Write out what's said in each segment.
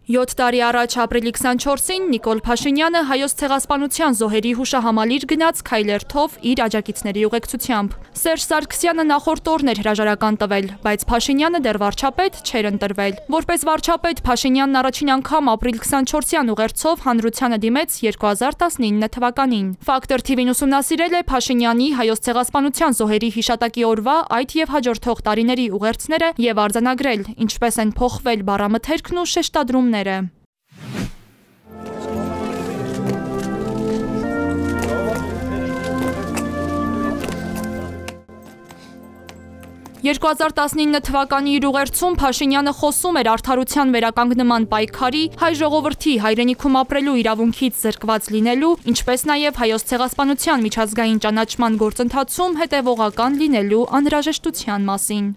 7 տարի առաջ ապրիլի 24-ին Նիկոլ Փաշինյանը հայոց ցեղասպանության զոհերի հուշահամալիր գնաց քայլերթով իր աջակիցների ուղեկցությամբ։ Սերժ Սարգսյանը նախորդ օրն էր հրաժարական տվել, բայց Փաշինյանը դեռ վարչապետ չէր ընտրվել։ Որպես վարչապետ Փաշինյանն առաջին անգամ ապրիլ 24-յան ուղերձով հանրությանը դիմեց 2019 թվականին։ Ֆակտոր TV-ն ուսումնասիրել է Փաշինյանի հայոց ցեղասպանության զոհերի հիշատակի օրվա այդ եւ հաջորդող տարիների ուղերձները եւ արձանագրել, ինչպես են փոխվել բառամթերքն ու շեշտադրումները։ 2019 թվականի իր ուղերձում Փաշինյանը խոսում էր արդարության վերականգնման պայքարի, հայ ժողովրդի հայրենիքում ապրելու իրավունքից զրկված լինելու, ինչպես նաև հայոց ցեղասպանության միջազգային ճանաչման գործընթացում հետևողական լինելու անհրաժեշտության մասին։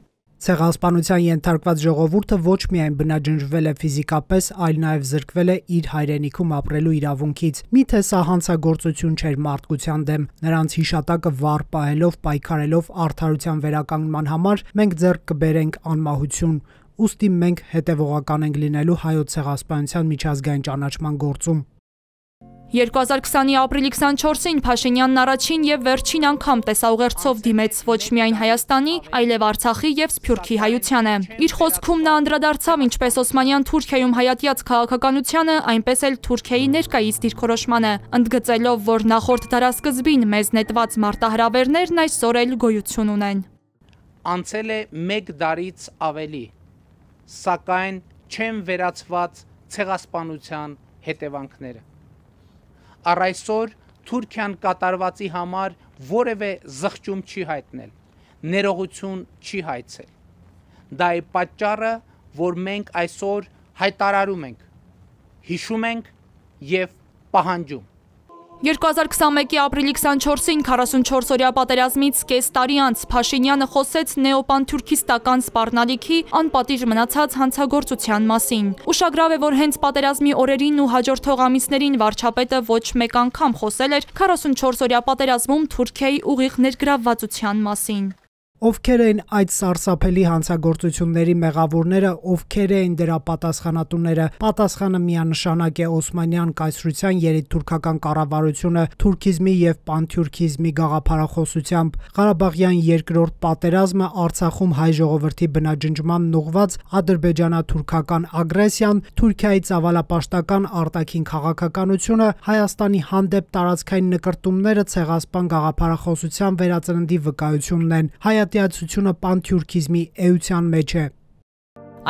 Ցեղասպանության ենթարկված ժողովուրդը ոչ միայն բնաջնջվել է ֆիզիկապես, այլ նաև զրկվել է իր հայրենիքում ապրելու իրավունքից։ Միթե սա հանցագործություն չէր մարդկության դեմ, նրանց հիշատակը վառ պահելով, պայքարելով արդարության վերականգնման համար մենք ձեռք կբերենք անմահություն, ուստի մենք հետևողական ենք լինելու հայոց ցեղասպանության միջազգային ճանաչման գործում։ 2020-ի ապրիլի 24-ին Փաշինյանն առաջին եւ վերջին անգամ տեսաուղերձով դիմեց ոչ միայն Հայաստանի, այլև Արցախի եւ Սփյուռքի հայությանը։ Իր խոսքում նա անդրադարձավ ինչպես Օսմանյան Թուրքիայում հայատյաց քաղաքականությանը, այնպես էլ Թուրքիայի ներկայիս դիրքորոշմանը, ընդգծելով, որ նախորդ դարասկզբին մեզ նետված մարտահրավերներն այսօր էլ գոյություն ունեն։ Անցել է 1 դարից ավելի, սակայն չեն վերացված ցեղասպանության հետևանքները։ Առ այսօր Թուրքիան կատարվածի համար որևէ զղջում չի հայտնել, ներողություն չի հայցել։ Դա է պատճառը, որ մենք այսօր հայտարարում ենք, հիշում ենք եւ պահանջում։ 2021-ի ապրիլի 24-ին 44-օրյա պատերազմից կես տարի անց Փաշինյանը խոսեց նեոպանթուրքիստական սպառնալիքի անպատիժ մնացած հանցագործության մասին։ Ուշագրավ է, որ հենց պատերազմի օրերին ու հաջորդող ամիսներին վարչապետը ոչ մեկ անգամ խոսել էր 44-օրյա պատերազմում Թուրքիայի ուղիղ ներգրավվածության մասին։ Ովքեր էին այդ սարսափելի հանցագործությունների մեղավորները, ովքեր էին դրա պատասխանատուները, պատասխանը միանշանակ է Օսմանյան կայսրության երիտթուրքական կառավարությունը թուրքիզմի եւ պանթյուրքիզմի գաղափարախոսությամբ, Ղարաբաղյան երկրորդ պատերազմը, Արցախում հայ ժողովրդի բնաջնջմանն ուղղված ադրբեջանա-թուրքական ագրեսիան, Թուրքիայի ծավալապաշտական արտաքին քաղաքականությունը, Հայաստանի հանդեպ տարածքային նկրտումները ցեղասպան գաղափարախոսության վերածննդի վկայությունն են։ Հայատյացությունը պանթյուրքիզմի էության մեջ է։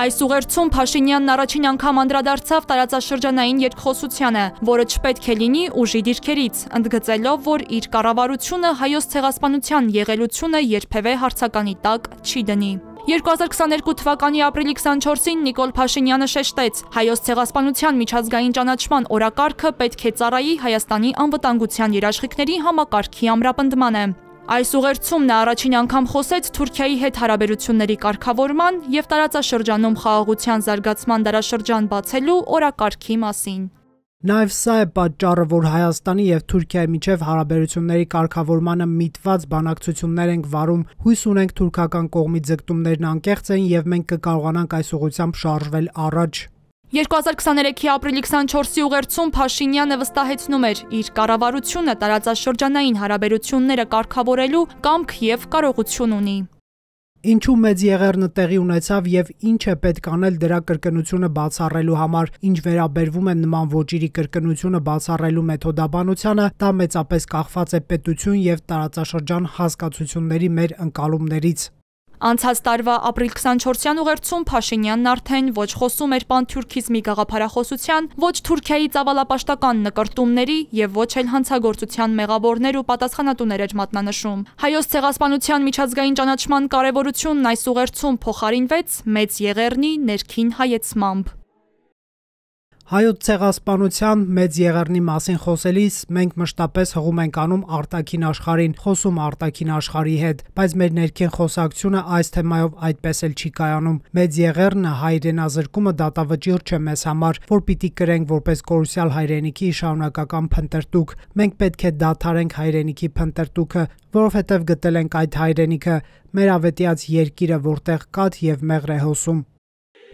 Այս ուղերձում Փաշինյանն առաջին անգամ անդրադարձավ տարածաշրջանային երկխոսությանը, որը չպետք է լինի ուժի դիրքերից, ընդգծելով, որ իր կառավարությունը հայոց ցեղասպանության եղելությունը երբևէ հարցականի տակ չի դնի։ 2022 թվականի ապրիլի 24-ին Նիկոլ Փաշինյանը շեշտեց. հայոց ցեղասպանության միջազգային ճանաչման օրակարգը պետք է ծառայի Հայաստանի անվտանգության երաշխիքների համակարգի ամրապնդմանը։ Այս ուղերձում նա առաջին անգամ խոսեց Թուրքիայի հետ հարաբերությունների կարգավորման եւ տարածաշրջանում խաղաղության զարգացման դարաշրջան բացելու օրակարգի մասին։ Նաև սա է պատճառը, որ Հայաստանի եւ Թուրքիայի միջև հարաբերությունների կարգավորմանը միտված բանակցություններ ենք վարում, հույս ունենք թուրքական կողմի ձգտումներն անկեղծ են եւ մենք կկարողանանք այս ուղղությամբ շարժվել առաջ։ 2023-ի ապրիլի 24-ի ուղերձում Փաշինյանը վստահեցնում էր իր կառավարությունը տարածաշրջանային հարաբերությունները կարգավորելու կամք եւ կարողություն ունի։ Ինչու մեծ եղեռնը տեղի ունեցավ եւ ինչ է պետք անել դրա կրկնությունը բացառելու համար, ինչ վերաբերվում է նման ոճերի կրկնությունը բացառելու մեթոդաբանությանը, դա մեծապես կախված է պետություն եւ տարածաշրջան հասկացությունների մեր ընկալումներից։ Անցած տարվա ապրիլ 24-յան ուղերձում Փաշինյանն արդեն ոչ խոսում էր պանթյուրքիզմի գաղափարախոսության, ոչ Թուրքիայի ծավալապաշտական նկրտումների եւ ոչ էլ հանցագործության մեղավորներ ու պատասխանատուներ էր մատնանշում։ Հայոց ցեղասպանության միջազգային ճանաչման կարևորությունն այս ուղերձում փոխարինվեց մեծ եղեռնի ներքին հայեցմամբ։ Հայոց ցեղասպանության մեծ եղեռնի մասին խոսելիս մենք մշտապես հղում ենք անում արտաքին աշխարհին, խոսում արտաքին աշխարհի հետ, բայց մեր ներքին խոսակցությունը այս թեմայով այդպես էլ չի կայանում։ Մեծ եղեռնը հայրենազրկումը դատավճիռ չէ մեզ համար, որ պիտի կրենք որպես կորուսյալ հայրենիքի շարունակական փնտրտուք։ Մենք պետք է դադարենք հայրենիքի փնտրտուքը, որովհետև գտել ենք այդ հայրենիքը, մեր ավետյաց երկիրը, որտեղ կաթ եւ մեղր է հոսում։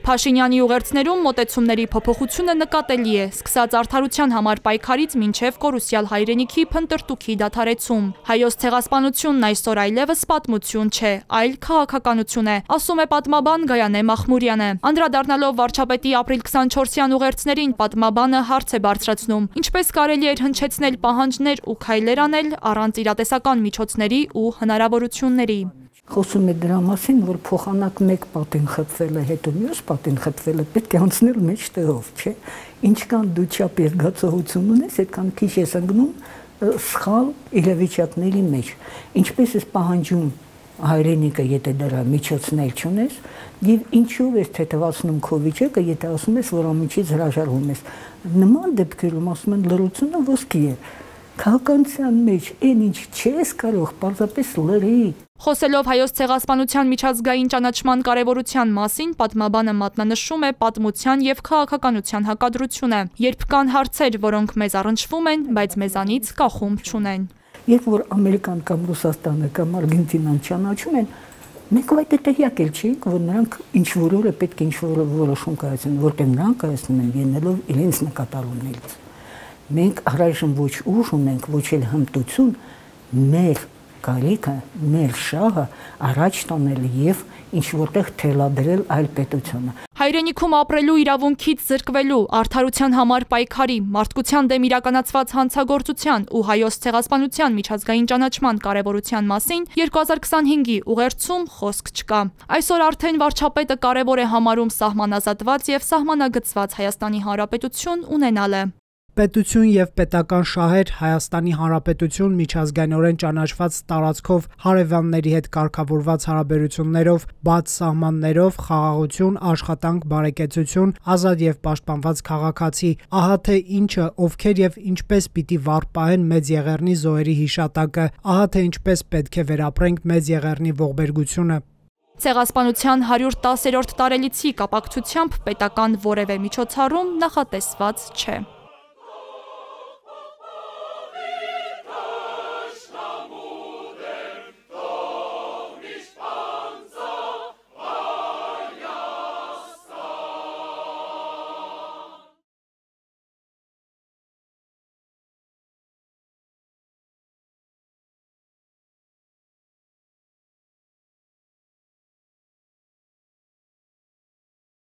Փաշինյանի ուղերձներում մոտեցումների փոփոխությունը նկատելի է, սկսած արդարության համար պայքարից մինչև կորուսյալ հայրենիքի փնտրտուքի դադարեցում։ Հայոց ցեղասպանությունն այսօր այլևս պատմություն չէ, այլ քաղաքականություն է, ասում է պատմաբան Գայանե Մախմուրյանը։ Անդրադառնալով վարչապետի ապրիլ 24-յան ուղերձներին, պատմաբանը հարց է բարձրացնում. ինչպես կարելի էր հնչեցնել պահանջներ ու քայլեր անել առանց իրատեսական միջոցների ու հնարավորությունների։ Խոսում է դրա մասին, որ փոխանակ մեկ պատին խփվել է, հետո մյուս պատին խփվել է, պետք է անցնել մեջտեղով, չէ՞։ Ինչքան դու չափ երկացողություն ունես, այդքան քիչ ես ընկնում սխալ իրավիճակների մեջ։ Ինչպես ես պահանջում հայրենիքը, եթե դրա միջոցներ չունես, եւ ինչու ես թեթևացնում քո վիճակը, եթե ասում ես, որ ամիջից հրաժարվում ես։ Նման դեպքերում ասում են լռությունը ոսկի է։ Քաղաքականության մեջ այն ինչ չես կարող, պարզապես լռի։ Խոսելով հայոց ցեղասպանության միջազգային ճանաչման կարևորության մասին, պատմաբանը մատնանշում է պատմության եւ քաղաքականության հակադրությունը, երբ կան հարցեր, որոնք մեզ առնչվում են, բայց մեզանից կախում չունեն։ Երբ որ Ամերիկան կամ Ռուսաստանը կամ Արգենտինան ճանաչում են, մենք այդ տեղյակ էլ չենք, որ նրանք ինչ որը պետք է ինչ որ որոշում կայացնեն, որտեղ նրանք կայացնում են ելնելով իրենց նկատառումներից։ Մենք առայժմ ոչ ուժ ունենք, ոչ էլ հմտություն մեր գալիքը, մեր շահը առաջ տանել եւ ինչ որտեղ թելադրել այլ պետությունը։ Հայրենիքում ապրելու իրավունքից զրկվելու, արդարության համար պայքարի, մարդկության դեմ իրականացված հանցագործության ու հայոց ցեղասպանության միջազգային ճանաչման կարևորության մասին 2025-ի ուղերձում խոսք չկա։ Այսօր արդեն վարչապետը կարևոր է համարում սահմանազատված եւ սահմանագծված Հայաստանի Հանրապետություն ունենալը։ Պետություն եւ պետական շահեր Հայաստանի Հանրապետություն միջազգայինորեն ճանաչված տարածքով հարևանների հետ կարգավորված հարաբերություններով, բաց սահմաններով, խաղաղություն, աշխատանք, բարեկեցություն, ազատ եւ պաշտպանված քաղաքացի, ահա թե ինչը, ովքեր եւ ինչպես պիտի վառ պահեն Մեծ Եղեռնի զոհերի հիշատակը, ահա թե ինչպես պետք է վերապրենք Մեծ Եղեռնի ողբերգությունը։ Ցեղասպանության 110-րդ տարելիցի կապակցությամբ պետական որևէ միջոցառում նախատեսված չէ։